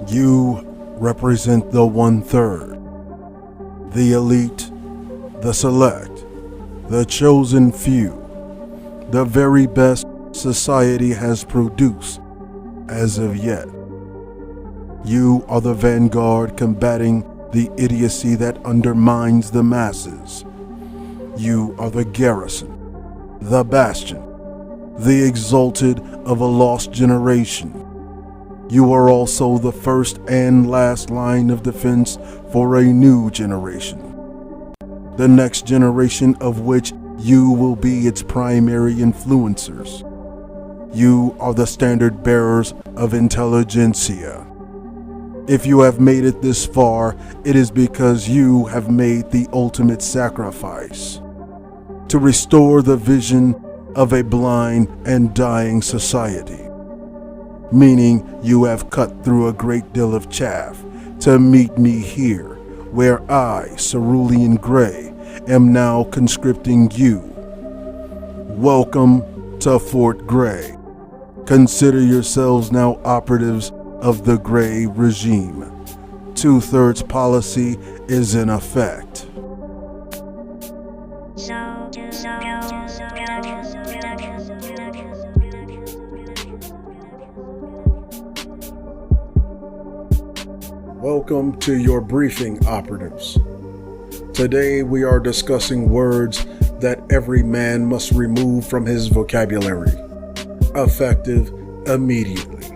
You represent the 1/3, the elite, the select, the chosen few, the very best society has produced as of yet. You are the vanguard combating the idiocy that undermines the masses. You are the garrison, the bastion, the exalted of a lost generation. You are also the first and last line of defense for a new generation, the next generation of which you will be its primary influencers. You are the standard bearers of intelligentsia. If you have made it this far, it is because you have made the ultimate sacrifice to restore the vision of a blind and dying society, meaning you have cut through a great deal of chaff to meet me here, where I, Cerulean Gray, am now conscripting you. Welcome to Fort Gray. Consider yourselves now operatives of the Gray regime. 2/3 policy is in effect. Welcome to your briefing, operatives. Today we are discussing words that every man must remove from his vocabulary, effective immediately.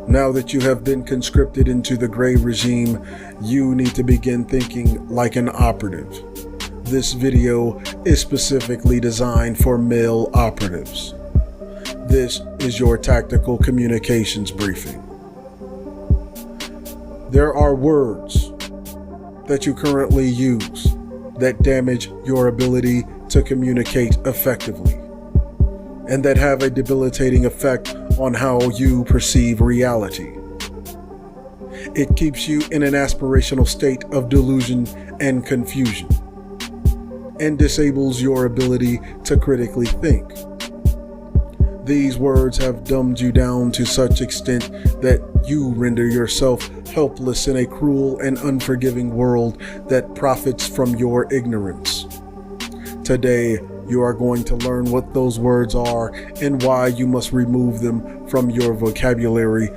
Now that you have been conscripted into the Gray regime, you need to begin thinking like an operative. This video is specifically designed for male operatives. This is your tactical communications briefing. There are words that you currently use that damage your ability to communicate effectively, and that have a debilitating effect on how you perceive reality. It keeps you in an aspirational state of delusion and confusion, and disables your ability to critically think. These words have dumbed you down to such extent that you render yourself helpless in a cruel and unforgiving world that profits from your ignorance. Today, you are going to learn what those words are and why you must remove them from your vocabulary,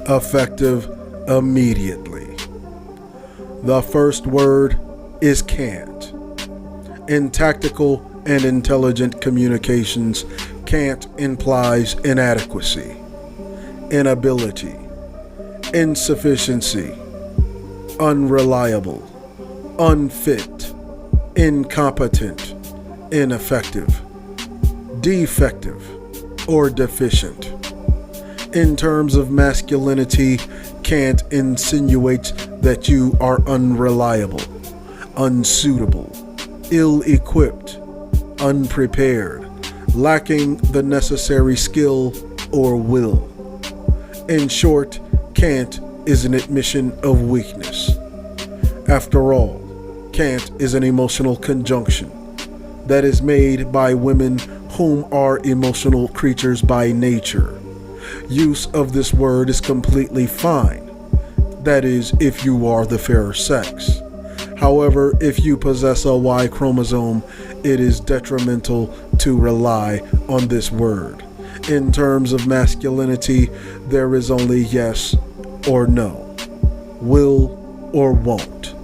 effective immediately. The first word is can't. In tactical and intelligent communications, can't implies inadequacy, inability, insufficiency, unreliable, unfit, incompetent, ineffective, defective, or deficient. In terms of masculinity, can't insinuates that you are unreliable, unsuitable, ill-equipped, unprepared, lacking the necessary skill or will. In short, can't is an admission of weakness. After all, can't is an emotional conjunction that is made by women whom are emotional creatures by nature. Use of this word is completely fine. That is, if you are the fairer sex. However, if you possess a Y chromosome, it is detrimental to rely on this word. In terms of masculinity, there is only yes or no, will or won't.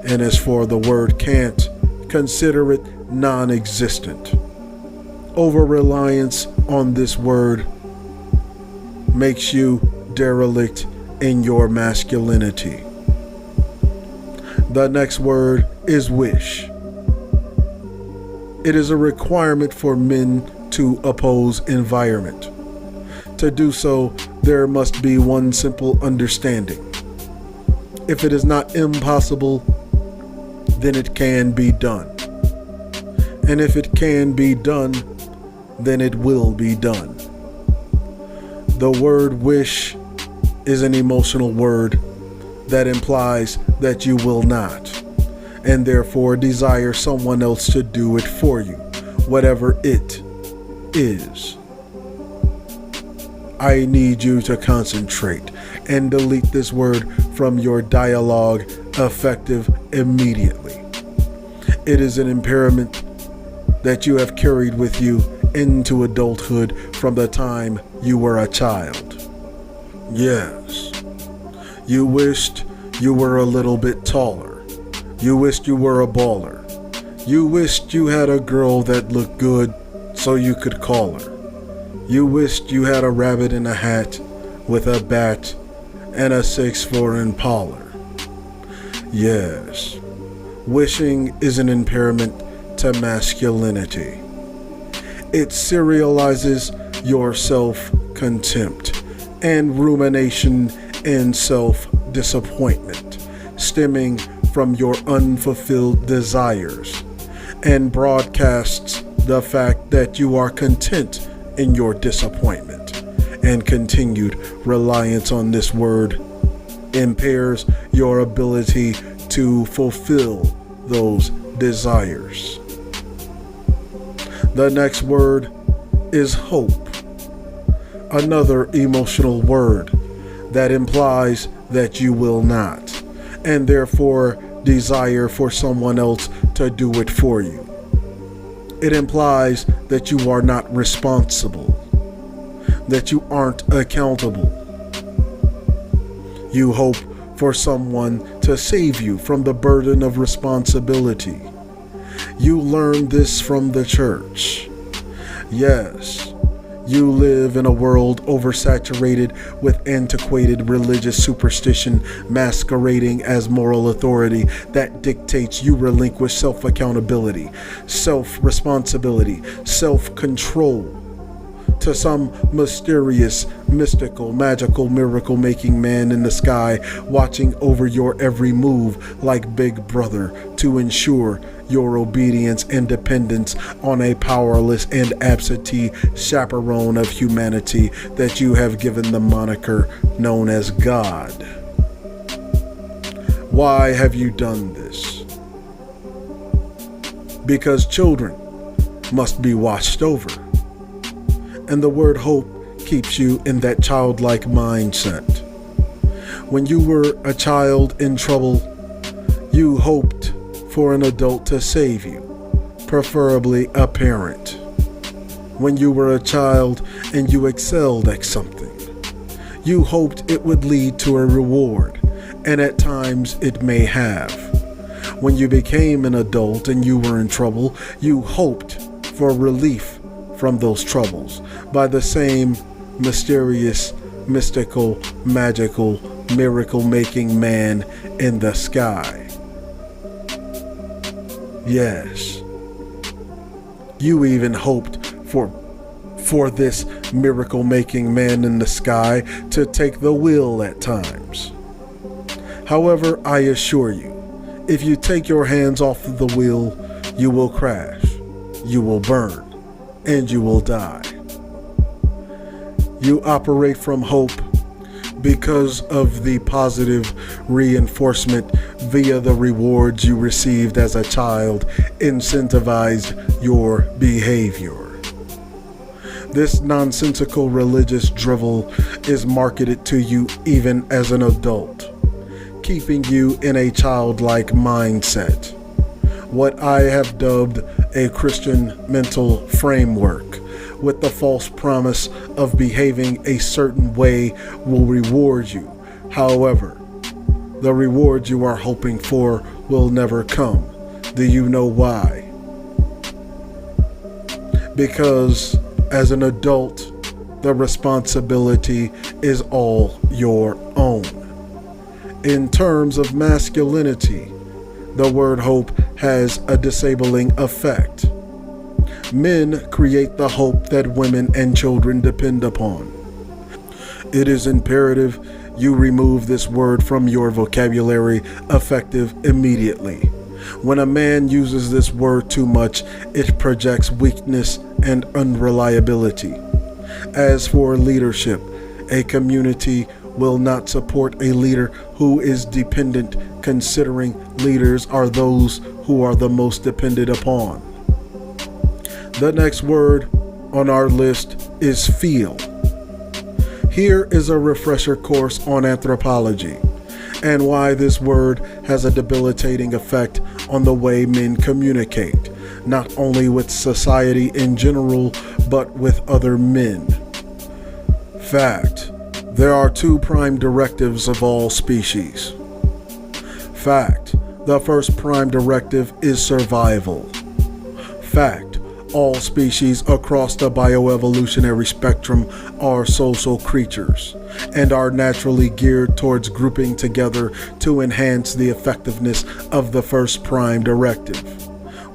And as for the word can't, consider it non-existent. Over-reliance on this word makes you derelict in your masculinity. The next word is wish. It is a requirement for men to oppose environment. To do so, there must be one simple understanding. If it is not impossible, then it can be done. And if it can be done, then it will be done. The word wish is an emotional word that implies that you will not, and therefore desire someone else to do it for you, whatever it is. I need you to concentrate and delete this word from your dialogue effective immediately. It is an impairment that you have carried with you into adulthood from the time you were a child. Yes, you wished you were a little bit taller. You wished you were a baller. You wished you had a girl that looked good so you could call her. You wished you had a rabbit in a hat with a bat and a 6'4" Impala. Yes, wishing is an impairment to masculinity. It serializes your self-contempt and rumination and self-disappointment stemming from your unfulfilled desires, and broadcasts the fact that you are content in your disappointment, and continued reliance on this word impairs your ability to fulfill those desires. The next word is hope, another emotional word that implies that you will not, and therefore desire for someone else to do it for you. It implies that you are not responsible, that you aren't accountable. You hope for someone to save you from the burden of responsibility. You learned this from the church. Yes, you live in a world oversaturated with antiquated religious superstition masquerading as moral authority that dictates you relinquish self-accountability, self-responsibility, self-control to some mysterious, mystical, magical, miracle-making man in the sky watching over your every move like Big Brother to ensure your obedience and dependence on a powerless and absentee chaperone of humanity that you have given the moniker known as God. Why have you done this? Because children must be watched over. And the word hope keeps you in that childlike mindset. When you were a child in trouble, you hoped for an adult to save you, preferably a parent. When you were a child and you excelled at something, you hoped it would lead to a reward, and at times it may have. When you became an adult and you were in trouble, you hoped for relief from those troubles by the same mysterious, mystical, magical, miracle-making man in the sky. Yes, you even hoped for this miracle-making man in the sky to take the wheel at times. However, I assure you, if you take your hands off of the wheel, you will crash, you will burn, and you will die. You operate from hope because of the positive reinforcement via the rewards you received as a child incentivized your behavior. This nonsensical religious drivel is marketed to you even as an adult, keeping you in a childlike mindset. What I have dubbed a Christian mental framework, with the false promise of behaving a certain way will reward you. However, the reward you are hoping for will never come. Do you know why? Because as an adult, the responsibility is all your own. In terms of masculinity, the word hope has a disabling effect. Men create the hope that women and children depend upon. It is imperative you remove this word from your vocabulary effective immediately. When a man uses this word too much, it projects weakness and unreliability. As for leadership, a community will not support a leader who is dependent, considering leaders are those who are the most depended upon. The next word on our list is feel. Here is a refresher course on anthropology and why this word has a debilitating effect on the way men communicate, not only with society in general, but with other men. Fact: there are two prime directives of all species. Fact: the first prime directive is survival. Fact: all species across the bioevolutionary spectrum are social creatures and are naturally geared towards grouping together to enhance the effectiveness of the first prime directive.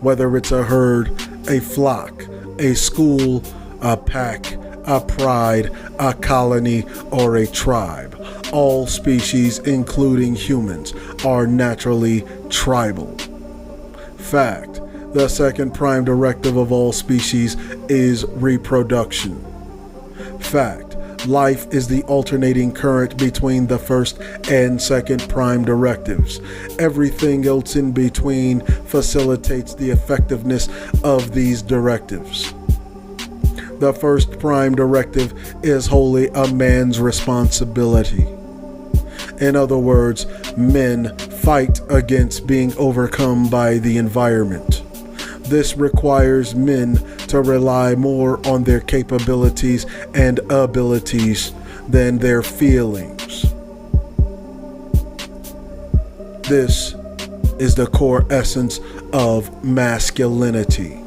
Whether it's a herd, a flock, a school, a pack, a pride, a colony, or a tribe, all species, including humans, are naturally tribal. Fact: the second prime directive of all species is reproduction. Fact: life is the alternating current between the first and second prime directives. Everything else in between facilitates the effectiveness of these directives. The first prime directive is wholly a man's responsibility. In other words, men fight against being overcome by the environment. This requires men to rely more on their capabilities and abilities than their feelings. This is the core essence of masculinity.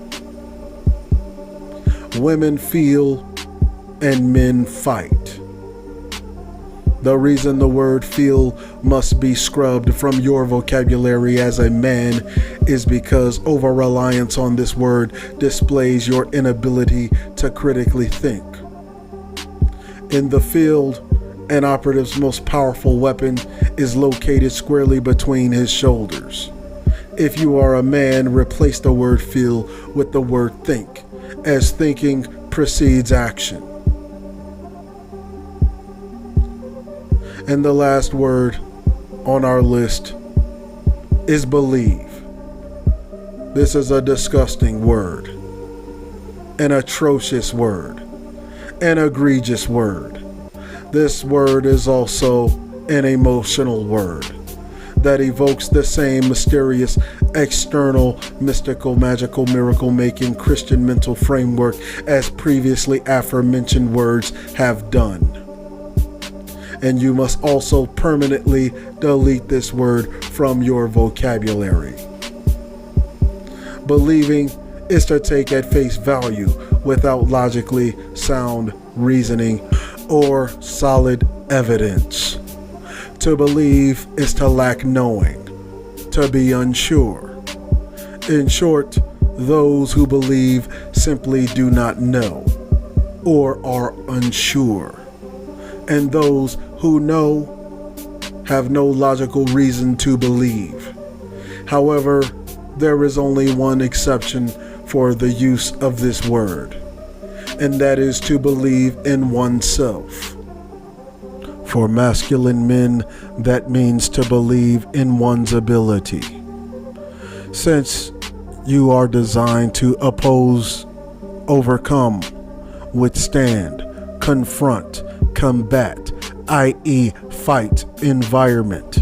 Women feel and men fight. The reason the word feel must be scrubbed from your vocabulary as a man is because over-reliance on this word displays your inability to critically think. In the field, an operative's most powerful weapon is located squarely between his shoulders. If you are a man, replace the word feel with the word think, as thinking precedes action. And the last word on our list is believe. This is a disgusting word, an atrocious word, an egregious word. This word is also an emotional word that evokes the same mysterious, external, mystical, magical, miracle-making Christian mental framework as previously aforementioned words have done. And you must also permanently delete this word from your vocabulary. Believing is to take at face value without logically sound reasoning or solid evidence. To believe is to lack knowing, to be unsure. In short, those who believe simply do not know or are unsure. And those who know have no logical reason to believe. However, there is only one exception for the use of this word, and that is to believe in oneself. For masculine men, that means to believe in one's ability. Since you are designed to oppose, overcome, withstand, confront, combat, i.e. fight environment.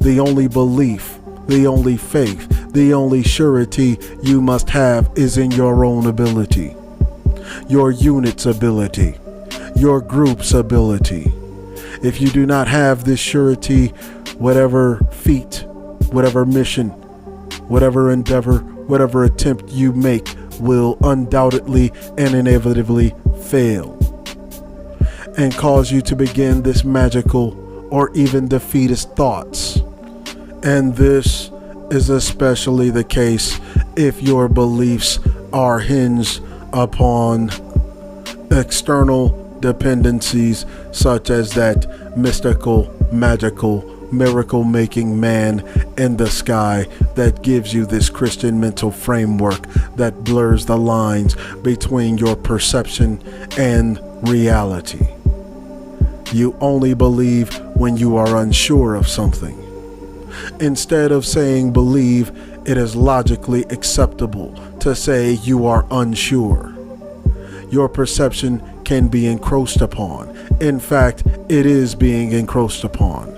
The only belief, the only faith, the only surety you must have is in your own ability, your unit's ability, your group's ability. If you do not have this surety, whatever feat, whatever mission, whatever endeavor, whatever attempt you make will undoubtedly and inevitably fail, and cause you to begin this magical or even defeatist thoughts. And this is especially the case if your beliefs are hinged upon external dependencies such as that mystical, magical, miracle-making man in the sky that gives you this Christian mental framework that blurs the lines between your perception and reality. You only believe when you are unsure of something. Instead of saying believe, it is logically acceptable to say you are unsure. Your perception can be encroached upon. In fact, it is being encroached upon.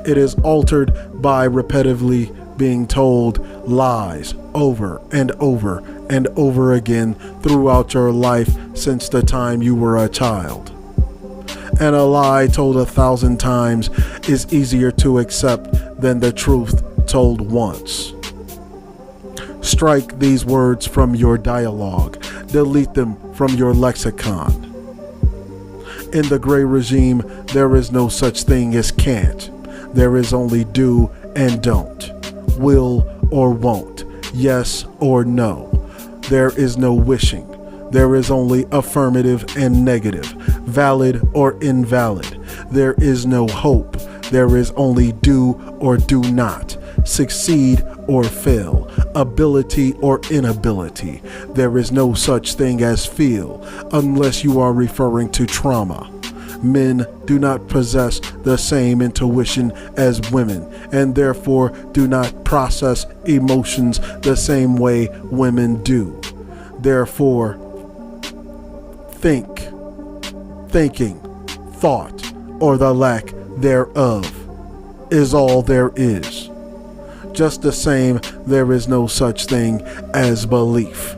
It is altered by repetitively being told lies over and over and over again throughout your life since the time you were a child. And a lie told 1,000 times is easier to accept than the truth told once. Strike these words from your dialogue. Delete them from your lexicon. In the gray regime, there is no such thing as can't. There is only do and don't, will or won't, yes or no. There is no wishing. There is only affirmative and negative, valid or invalid. There is no hope. There is only do or do not, succeed or fail, ability or inability. There is no such thing as feel, unless you are referring to trauma. Men do not possess the same intuition as women, and therefore do not process emotions the same way women do. Therefore, thinking, thought, or the lack thereof is all there is. Just the same, there is no such thing as belief.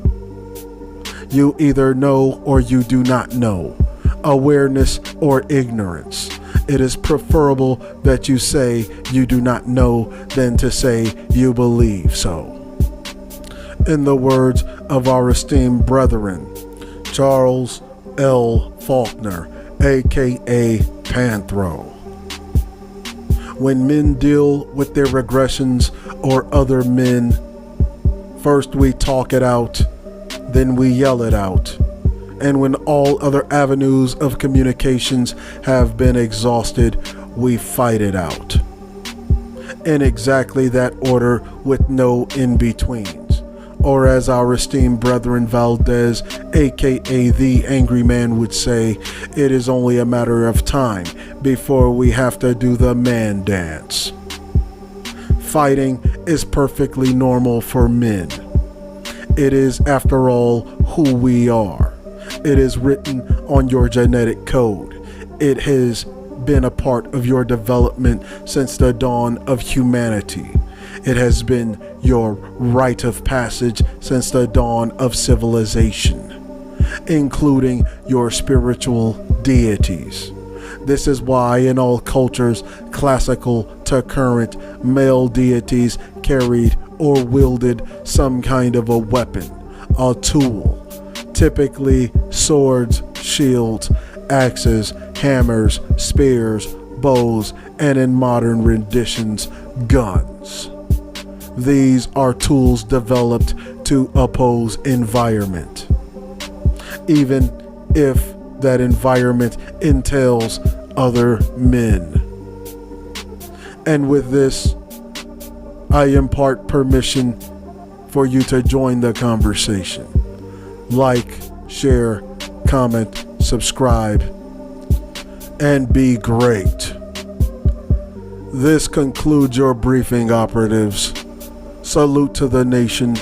You either know or you do not know, awareness or ignorance. It is preferable that you say you do not know than to say you believe so. In the words of our esteemed brethren, Charles L. Faulkner, aka Panthro, when men deal with their regressions or other men, first we talk it out, then we yell it out. And when all other avenues of communications have been exhausted, we fight it out. In exactly that order with no in-betweens. Or as our esteemed brethren Valdez, aka the Angry Man, would say, it is only a matter of time before we have to do the man dance. Fighting is perfectly normal for men. It is, after all, who we are. It is written on your genetic code. It has been a part of your development since the dawn of humanity. It has been your rite of passage since the dawn of civilization, including your spiritual deities. This is why in all cultures, classical to current, male deities carried or wielded some kind of a weapon, a tool. Typically swords, shields, axes, hammers, spears, bows, and in modern renditions, guns. These are tools developed to oppose environment, even if that environment entails other men. And with this, I impart permission for you to join the conversation. Like, share, comment, subscribe, and be great. This concludes your briefing, operatives. Salute to the nation.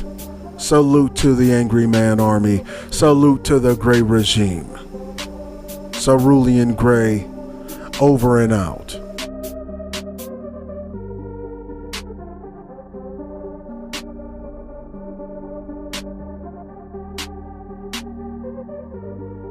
Salute to the Angry Man Army. Salute to the Gray Regime. Cerulean Gray, over and out.